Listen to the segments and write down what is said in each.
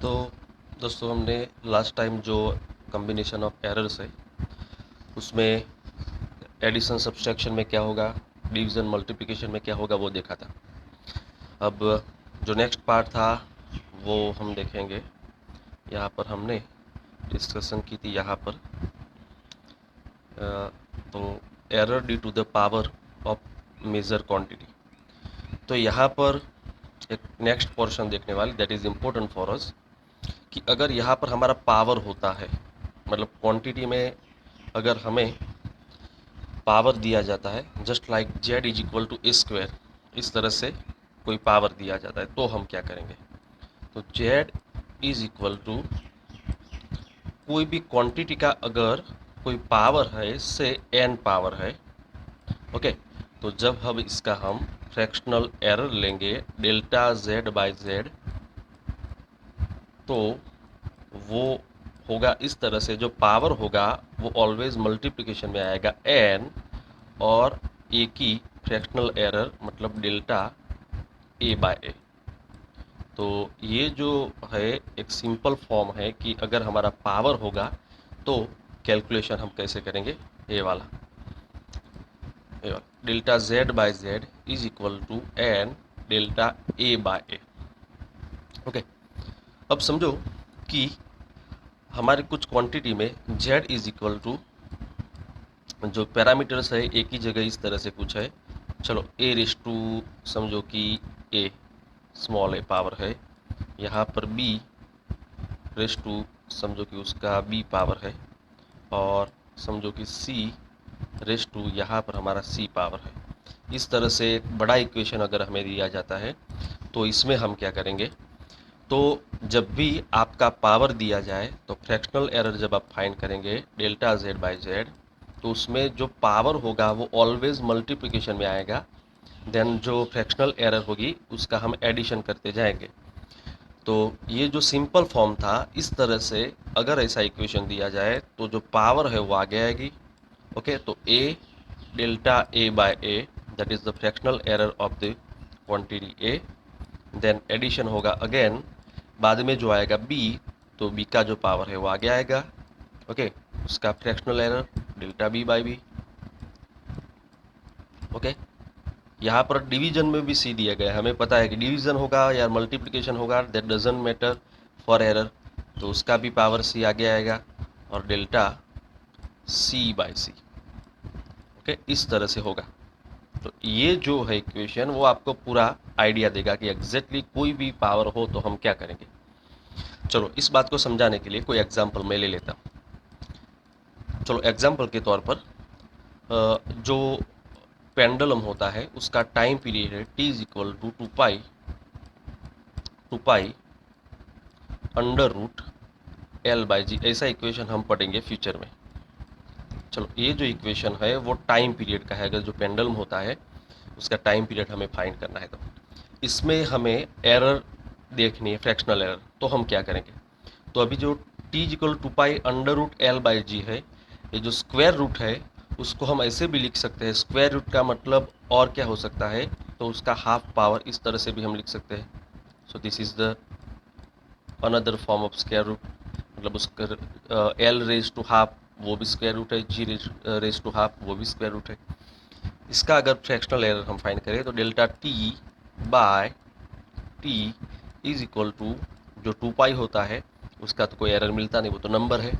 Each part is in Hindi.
तो दोस्तों हमने लास्ट टाइम जो कम्बिनेशन ऑफ एरर्स है उसमें एडिशन सब्सट्रैक्शन में क्या होगा, डिवीज़न मल्टीप्लिकेशन में क्या होगा वो देखा था। अब जो नेक्स्ट पार्ट था वो हम देखेंगे। यहाँ पर हमने डिस्कशन की थी यहाँ पर तो error due to the power of measure quantity. तो यहाँ पर एक नेक्स्ट पोर्शन देखने वाली that is important for us कि अगर यहाँ पर हमारा पावर होता है, मतलब क्वांटिटी में अगर हमें पावर दिया जाता है just like Z is equal to A square, इस तरह से कोई पावर दिया जाता है तो हम क्या करेंगे। तो जेड इज इक्वल टू कोई भी क्वांटिटी का अगर कोई पावर है इससे एन पावर है, ओके। तो जब हम इसका हम फ्रैक्शनल एरर लेंगे डेल्टा जेड बाय जेड तो वो होगा इस तरह से, जो पावर होगा वो ऑलवेज मल्टीप्लिकेशन में आएगा एन और ए की फ्रैक्शनल एरर मतलब डेल्टा ए बाय ए। तो ये जो है एक सिंपल फॉर्म है कि अगर हमारा पावर होगा तो कैलकुलेशन हम कैसे करेंगे, ये वाला delta Z by Z is equal to N delta A by A, okay. अब समझो कि हमारे कुछ क्वांटिटी में z इज इक्वल टू जो पैरामीटर्स है एक ही जगह इस तरह से कुछ है, चलो a रेस टू समझो कि a स्मॉल ए पावर है, यहाँ पर b रेस टू समझो कि उसका b पावर है, और समझो कि c रेस टू यहाँ पर हमारा c पावर है। इस तरह से एक बड़ा इक्वेशन अगर हमें दिया जाता है तो इसमें हम क्या करेंगे। तो जब भी आपका पावर दिया जाए तो फ्रैक्शनल एरर जब आप फाइंड करेंगे डेल्टा जेड बाय जेड तो उसमें जो पावर होगा वो ऑलवेज मल्टीप्लिकेशन में आएगा, देन जो फ्रैक्शनल एरर होगी उसका हम एडिशन करते जाएंगे। तो ये जो सिंपल फॉर्म था, इस तरह से अगर ऐसा इक्वेशन दिया जाए तो जो पावर है वो आगे आएगी, ओके। तो A delta A by A that is the fractional error of the quantity A, then addition होगा अगेन, बाद में जो आएगा b तो b का जो पावर है वो आगे आएगा, ओके। उसका fractional error delta b by B, okay. यहाँ पर डिवीजन में भी c दिया गया है, हमें पता है कि डिवीजन होगा या मल्टीप्लिकेशन होगा that doesn't matter for error, तो उसका भी पावर c आगे आएगा और delta c by C, okay. इस तरह से होगा। तो ये जो है इक्वेशन वो आपको पूरा आइडिया देगा कि एग्जैक्टली कोई भी पावर हो तो हम क्या करेंगे। चलो इस बात को समझाने के लिए कोई एग्जांपल मैं ले लेता हूँ। चलो एग्जांपल के तौर पर जो पेंडुलम होता है उसका टाइम पीरियड है t is equal to two pi under root L by G, ऐसा इक्वेशन हम पढ़ेंगे फ्यूचर में। चलो ये जो इक्वेशन है वो टाइम पीरियड का है, अगर जो पेंडुलम होता है उसका टाइम पीरियड हमें फाइंड करना है तो इसमें हमें एरर देखनी है, फ्रैक्शनल एरर। तो हम क्या करेंगे, तो अभी जो t equal to pi under root L by G है, ये जो स्क्वायर रूट है उसको हम ऐसे भी लिख सकते हैं, स्क्वायर रूट का मतलब और क्या हो सकता है, तो उसका हाफ पावर, इस तरह से भी हम लिख सकते हैं। So this is the another form of square root, मतलब उसका एल रेज टू हाफ वो भी स्क्वायर रूट है, जी रेज टू हाफ वो भी स्क्वायर रूट है। इसका अगर फ्रैक्शनल एरर हम फाइंड करें तो delta T by T is equal to जो 2 पाई होता है उसका तो कोई एरर मिलता नहीं, वो तो नंबर है।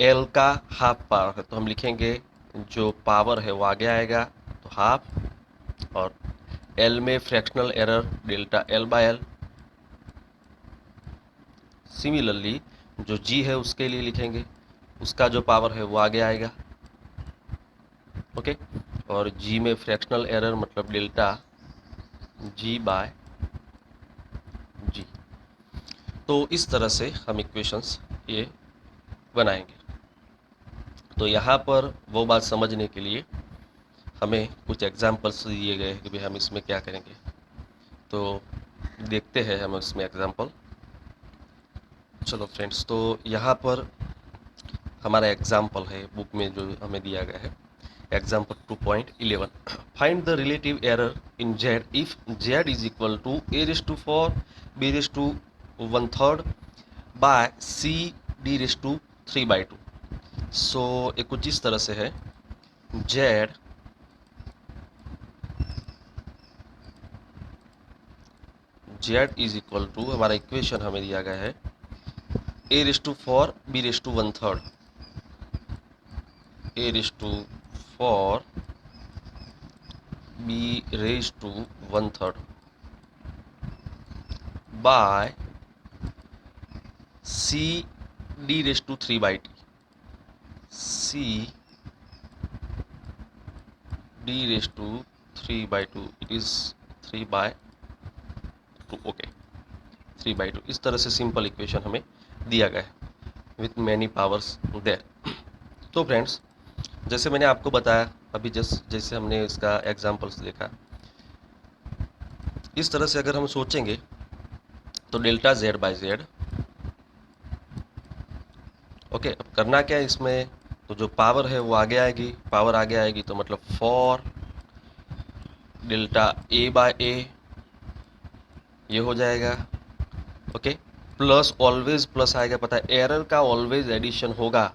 एल का हाफ पावर है तो हम लिखेंगे जो पावर है वो आगे आएगा तो हाफ, और एल में fractional error delta L by L. Similarly जो जी है उसके लिए लिखेंगे उसका जो पावर है वो आगे आएगा, ओके। और जी में फ्रैक्शनल एरर मतलब डेल्टा जी बाय जी। तो इस तरह से हम इक्वेशंस ये बनाएंगे। तो यहाँ पर वो बात समझने के लिए हमें कुछ एग्जांपल्स दिए गए हैं कि भाई हम इसमें क्या करेंगे। तो देखते हैं हम इसमें एग्जांपल। चलो फ्रेंड्स, तो यहाँ पर हमारा एग्जांपल है बुक में जो हमें दिया गया है, example 2.11 find the relative error in Z if Z is equal to A raise to 4 B raise to 1/3 by C D raise to 3/2। So ये कुछ इस तरह से है, Z Z is equal to, हमारा इक्वेशन हमें दिया गया है A raise to 4 B raise to 1/3, A raise to 4 B raise to 1/3 by C D raise to 3/t, C D raise to 3/2, it is 3/2, okay 3/2। इस तरह से सिंपल इक्वेशन हमें दिया गया है विथ मैनी पावर्स देयर। तो फ्रेंड्स, जैसे मैंने आपको बताया अभी जैसे हमने इसका एग्जांपल्स देखा, इस तरह से अगर हम सोचेंगे तो delta Z by Z, okay. अब करना क्या है इसमें, तो जो पावर है वो आगे आएगी, पावर आगे आएगी तो मतलब 4 डेल्टा ए बाय ए, ये हो जाएगा, ओके। प्लस ऑलवेज प्लस आएगा, पता है एरर का ऑलवेज एडिशन होगा,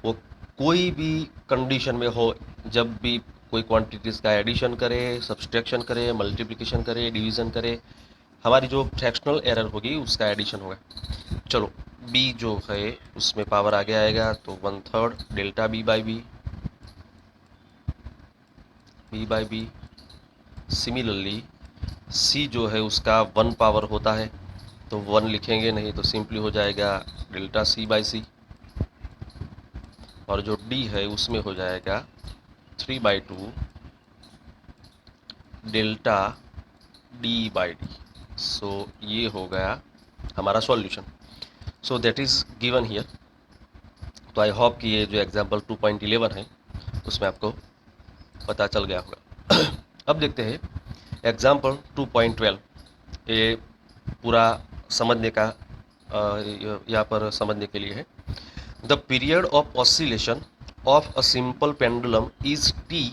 वो कोई भी कंडीशन में हो, जब भी कोई क्वांटिटीज़ का एडिशन करे, सब्सट्रैक्शन करे, मल्टीप्लिकेशन करे, डिवीज़न करे, हमारी जो फ्रैक्शनल एरर होगी उसका एडिशन होगा। चलो बी जो है उसमें पावर आगे आएगा तो 1/3 delta B by B, B by B. Similarly C जो है उसका 1 पावर होता है तो 1 लिखेंगे नहीं तो सिंपली हो जाएगा डेल्टा सी बाई सी, और जो डी है उसमें हो जाएगा 3/2 डेल्टा डी बाई डी। सो ये हो गया हमारा solution. So that is given here. तो आई होप कि ये जो एग्जांपल 2.11 है उसमें आपको पता चल गया होगा। अब देखते हैं एग्जांपल 2.12। ये पूरा समझने का यहाँ पर समझने के लिए है। The period of oscillation of a simple pendulum is T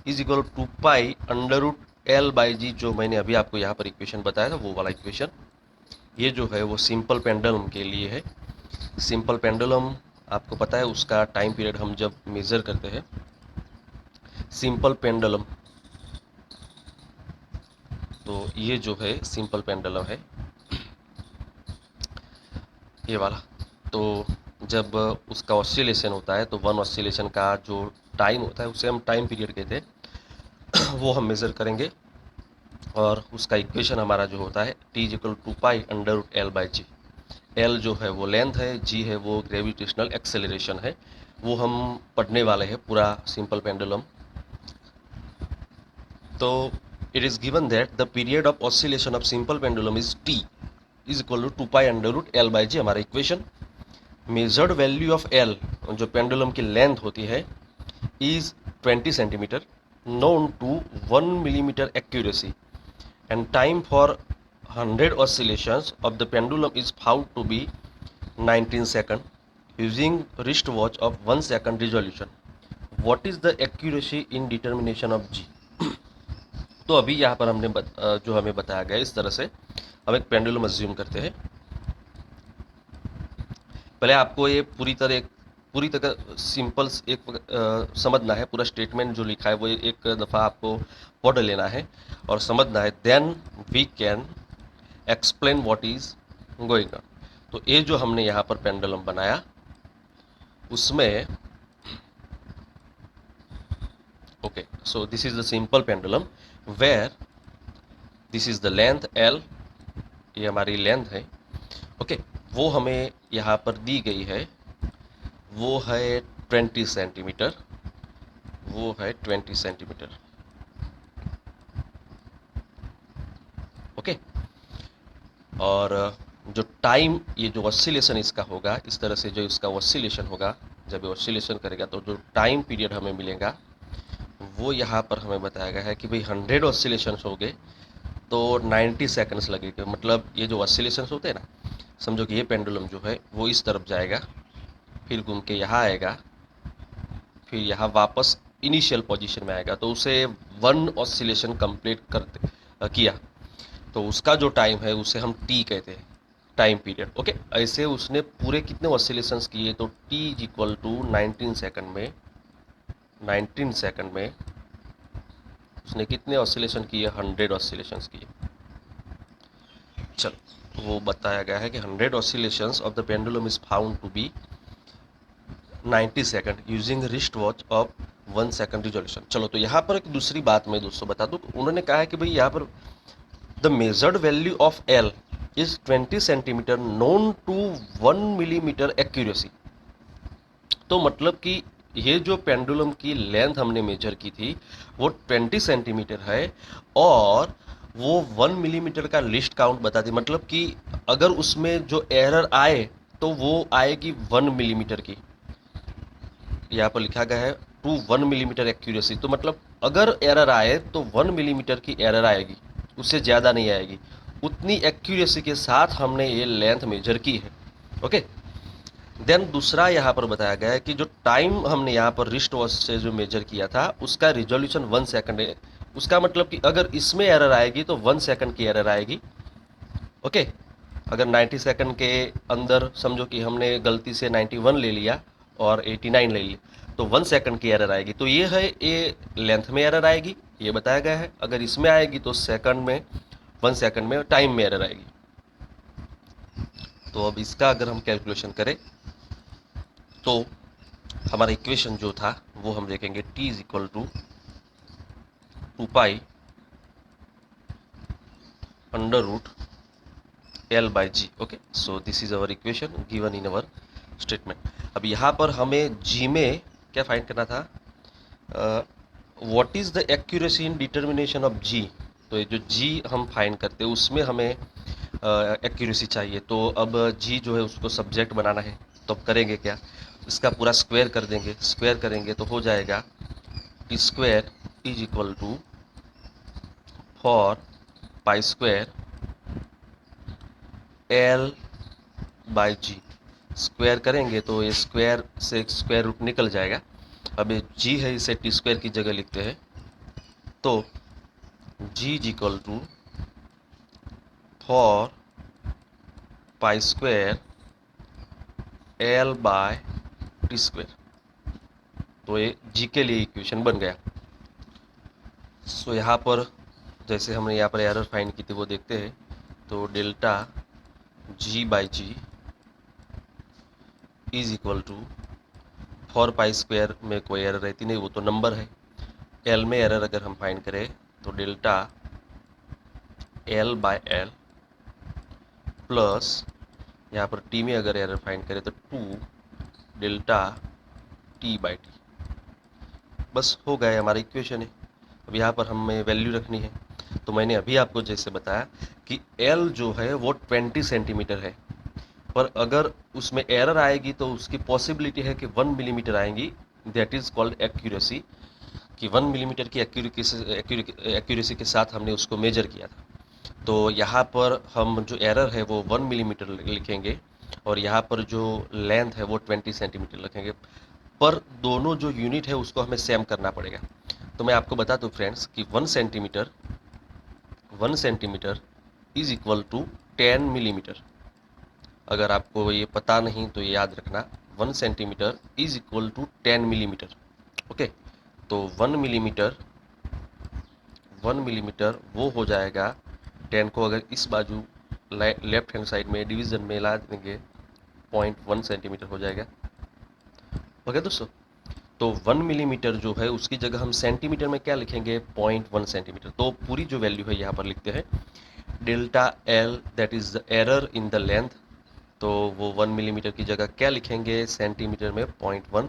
is equal to pi under root L by G. जो मैंने अभी आपको यहाँ पर इक्वेशन बताया था वो वाला इक्वेशन, ये जो है वो सिंपल पेंडुलम के लिए है। सिंपल पेंडुलम आपको पता है उसका टाइम पीरियड हम जब मेज़र करते हैं, सिंपल पेंडुलम, तो ये जो है सिंपल पेंडुलम है ये वाला। तो जब उसका ऑसिलेशन होता है तो वन ऑसिलेशन का जो टाइम होता है उसे हम टाइम पीरियड कहते हैं। वो हम मेज़र करेंगे और उसका इक्वेशन हमारा जो होता है T is equal to pi under root L by G. L जो है वो लेंथ है, जी है वो ग्रेविटेशनल एक्सेलरेशन है, वो हम पढ़ने वाले हैं पूरा सिंपल पेंडुलम। तो it is given that the period of oscillation of simple pendulum is T is equal to 2 pi under root L by G, हमारा equation. Measured value of L, जो पेंडुलम की लेंथ होती है, is 20 centimetre, known to 1 millimeter accuracy, and time for 100 oscillations of the pendulum is found to be 19 seconds using wristwatch of 1 second resolution. What is the accuracy in determination of G? तो अभी यहाँ पर हमने जो हमें बताया गया इस तरह से हम एक पेंडुलम अज्यूम करते हैं। पहले आपको ये पूरी तरह सिंपल एक समझना है, पूरा स्टेटमेंट जो लिखा है वो एक दफ़ा आपको पढ़ लेना है और समझना है, then we can explain what is going on. तो ये जो हमने यहाँ पर पेंडुलम बनाया उसमें, okay, so this is the simple pendulum where this is the length L, ये हमारी लेंथ है, ओके। वो हमें यहाँ पर दी गई है, वो है 20 सेंटीमीटर, वो है 20 सेंटीमीटर, ओके। और जो टाइम, ये जो ऑसिलेशन इसका होगा, इस तरह से जो इसका ऑसिलेशन होगा, जब ये ऑसिलेशन करेगा तो जो टाइम पीरियड हमें मिलेगा वो यहाँ पर हमें बताया गया है कि भाई 100 ऑसिलेशंस हो गए तो 90 सेकंड्स लगेंगे। मतलब ये जो ऑसिलेशंस होते हैं ना, समझो कि ये पेंडुलम जो है वो इस तरफ जाएगा, फिर घूम के यहाँ आएगा, फिर यहाँ वापस इनिशियल पोजीशन में आएगा, तो उसे 1 ऑसिलेशन कंप्लीट किया तो उसका जो टाइम है उसे हम टी कहते हैं, टाइम पीरियड। ओके, ऐसे उसने पूरे कितने ऑसिलेशंस किए, तो t is equal to 19 second में, 19 सेकंड में उसने कितने ऑसिलेशन किए, 100 ऑसिलेशंस किए। चलो, वो बताया गया है कि 100 oscillations of the pendulum is found to be 90 second using wrist watch of 1 second resolution. चलो, तो यहाँ पर एक दूसरी बात मैं दोस्तों बता दूं, उन्होंने कहा है कि भाई यहाँ पर the measured value of L is 20 centimetre known to 1 millimetre accuracy. तो मतलब कि ये जो पेंडुलम की लेंथ हमने मेजर की थी वो 20 सेंटीमीटर है, और वो 1 मिलीमीटर का लिस्ट काउंट बताती, मतलब कि अगर उसमें जो एरर आए तो वो आएगी 1 मिलीमीटर की। यहाँ पर लिखा गया है टू 1 मिलीमीटर एक्यूरेसी, तो मतलब अगर एरर आए तो 1 मिलीमीटर की एरर आएगी, उससे ज़्यादा नहीं आएगी। उतनी एक्यूरेसी के साथ हमने ये लेंथ मेजर की है। ओके, देन दूसरा यहाँ पर बताया गया है कि जो टाइम हमने यहाँ पर रिस्ट वॉच से जो मेजर किया था उसका रिजोल्यूशन 1 सेकंड है। उसका मतलब कि अगर इसमें एरर आएगी तो 1 सेकंड की एरर आएगी। ओके, अगर 90 सेकंड के अंदर समझो कि हमने गलती से 91 ले लिया और 89 ले लिया तो 1 सेकंड की एरर आएगी। तो ये है, ये लेंथ में एरर आएगी, ये बताया गया है। अगर इसमें आएगी तो सेकंड में, 1 सेकंड में टाइम में एरर आएगी। तो अब इसका अगर हम कैलकुलेशन करें तो हमारा इक्वेशन जो था वो हम देखेंगे t is equal to 2 pi under root L by G. Okay, so this is our equation given in our statement. अब यहाँ पर हमें जी में क्या फाइंड करना था, what is the accuracy in determination of G. तो ये जो जी हम फाइंड करते हैं उसमें हमें एक्यूरेसी चाहिए। तो अब जी जो है उसको सब्जेक्ट बनाना है, तो अब करेंगे क्या, इसका पूरा स्क्वायर कर देंगे। स्क्वायर करेंगे तो हो जाएगा T square is equal to 4 pi square L by G. Square करेंगे तो ये स्क्वायर से स्क्वायर रूट निकल जाएगा। अब ये जी है, इसे टी स्क्वायर की जगह लिखते हैं, तो G is equal to 4 pi square L by T square. तो ये जी के लिए इक्वेशन बन गया। सो यहाँ पर जैसे हमने यहाँ पर एरर फाइंड की थी वो देखते हैं, तो delta G by G is equal to 4 pi square में कोई एरर रहती नहीं, वो तो नंबर है। एल में एरर अगर हम फाइंड करें तो delta L by L plus यहाँ पर टी में अगर एरर फाइंड करें तो 2 डेल्टा टी बाई टी। बस हो गया, हमारा इक्वेशन है। अब यहाँ पर हमें वैल्यू रखनी है। तो मैंने अभी आपको जैसे बताया कि एल जो है वो 20 सेंटीमीटर है, पर अगर उसमें एरर आएगी तो उसकी पॉसिबिलिटी है कि 1 मिलीमीटर आएंगी। दैट इज कॉल्ड एक्यूरेसी, कि 1 मिलीमीटर की एक्यूरेसी के साथ हमने उसको मेजर किया था। तो यहाँ पर हम जो एरर है वो 1 मिलीमीटर लिखेंगे, और यहाँ पर जो लेंथ है वो 20 सेंटीमीटर लिखेंगे। पर दोनों जो यूनिट है उसको हमें सेम करना पड़ेगा। तो मैं आपको बता दूं फ्रेंड्स कि 1 centimetre is equal to 10 millimetre. अगर आपको ये पता नहीं तो ये याद रखना, 1 centimetre is equal to 10 millimetre. Okay, तो 1 मिलीमीटर वो हो जाएगा 10 को अगर इस बाजू लेफ्ट हैंड साइड में डिवीजन में ला देंगे 0.1 सेंटीमीटर हो जाएगा। ओके दोस्तों, तो 1 मिलीमीटर जो है उसकी जगह हम सेंटीमीटर में क्या लिखेंगे, 0.1 सेंटीमीटर। तो पूरी जो वैल्यू है यहाँ पर लिखते हैं delta L, that is the error in the length. तो वो 1 मिलीमीटर की जगह क्या लिखेंगे, सेंटीमीटर में 0.1।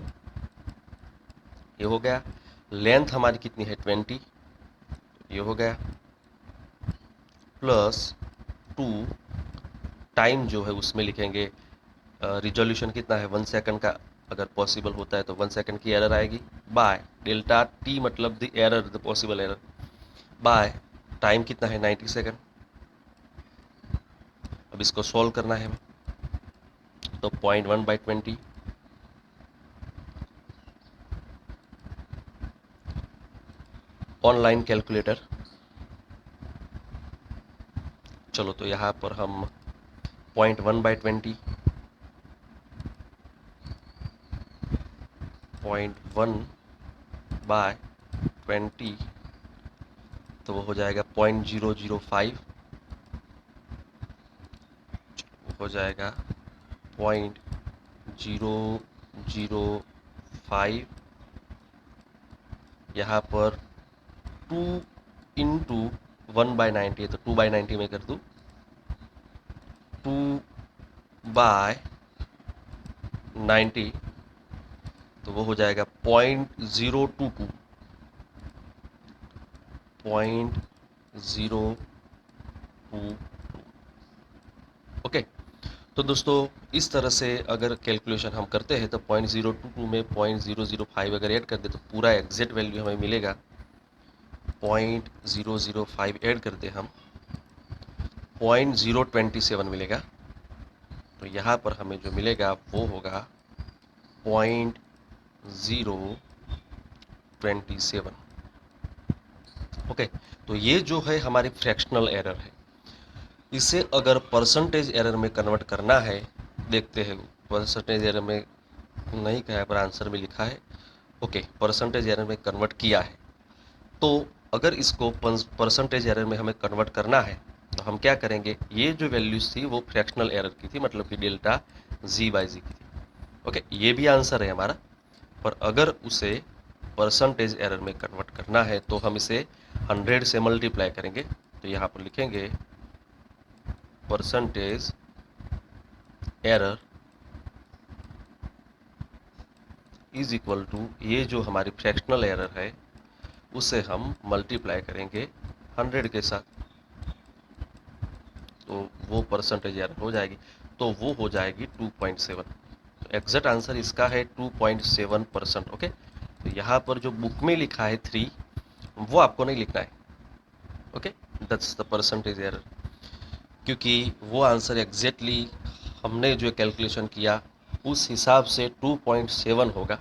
ये हो गया। लेंथ हमारी कितनी है, 20, ये हो गया, प्लस 2 टाइम जो है उसमें लिखेंगे, रिजोल्यूशन कितना है 1 सेकंड का, अगर पॉसिबल होता है तो 1 सेकंड की एरर आएगी, बाय डेल्टा टी मतलब the error, the possible error, by time कितना है 90 सेकंड। अब इसको सॉल्व करना है हमें, तो 0.1/20 ऑनलाइन कैलकुलेटर। चलो, तो यहाँ पर हम 0.1/20, 0.1/20 तो वो हो जाएगा 0.005, हो जाएगा 0.005। यहाँ पर 2 इंटू 1/90 है तो 2/90 में कर दूँ, 2/90 तो वो हो जाएगा 0.022, 0.022। ओके, तो दोस्तों इस तरह से अगर कैलकुलेशन हम करते हैं तो 0.022 में 0.005 अगर ऐड कर दे तो पूरा एग्जैक्ट वैल्यू हमें मिलेगा। 0.005 ऐड करते हम 0.027 मिलेगा। तो यहाँ पर हमें जो मिलेगा वो होगा 0.027। ओके, तो ये जो है हमारी फ्रैक्शनल एरर है। इसे अगर परसेंटेज एरर में कन्वर्ट करना है, देखते हैं परसेंटेज एरर में नहीं कहा है पर आंसर में लिखा है। ओके, परसेंटेज एरर में कन्वर्ट किया है। तो अगर इसको परसेंटेज एरर में हमें कन्वर्ट करना है तो हम क्या करेंगे, ये जो वैल्यूज थी वो फ्रैक्शनल एरर की थी, मतलब कि डेल्टा g/g की थी। ओके, ये भी आंसर है हमारा। पर अगर उसे परसेंटेज एरर में कन्वर्ट करना है तो हम इसे 100 से मल्टीप्लाई करेंगे। तो यहाँ पर लिखेंगे percentage error is equal to, ये जो हमारी फ्रैक्शनल एरर है उसे हम मल्टीप्लाई करेंगे 100 के साथ, तो वो परसेंटेज एरर हो जाएगी। तो वो हो जाएगी 2.7। एग्जैक्ट आंसर इसका है 2.7%। ओके, तो यहाँ पर जो बुक में लिखा है 3 वो आपको नहीं लिखना है। Okay, that's the percentage error, क्योंकि वो आंसर एग्जैक्टली हमने जो कैलकुलेशन किया उस हिसाब से 2.7 होगा।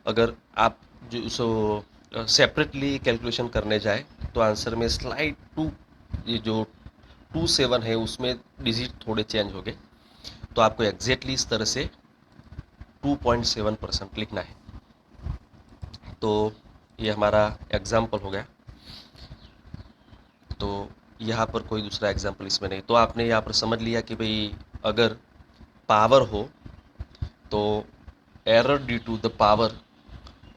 अगर आप जो सो सेपरेटली कैलकुलेशन करने जाए तो आंसर में स्लाइड 2, ये जो 27 है उसमें डिजिट थोड़े चेंज हो गए। तो आपको एग्जैक्टली इस तरह से 2.7% लिखना है। तो ये हमारा एग्जाम्पल हो गया। तो यहाँ पर कोई दूसरा एग्जाम्पल इसमें नहीं। तो आपने यहाँ पर समझ लिया कि भाई अगर पावर हो तो error due to the power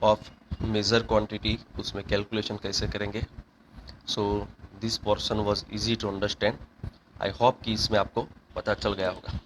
of measure quantity, उसमें कैलकुलेशन कैसे करेंगे। So this portion was easy to understand. I hope कि इसमें आपको पता चल गया होगा।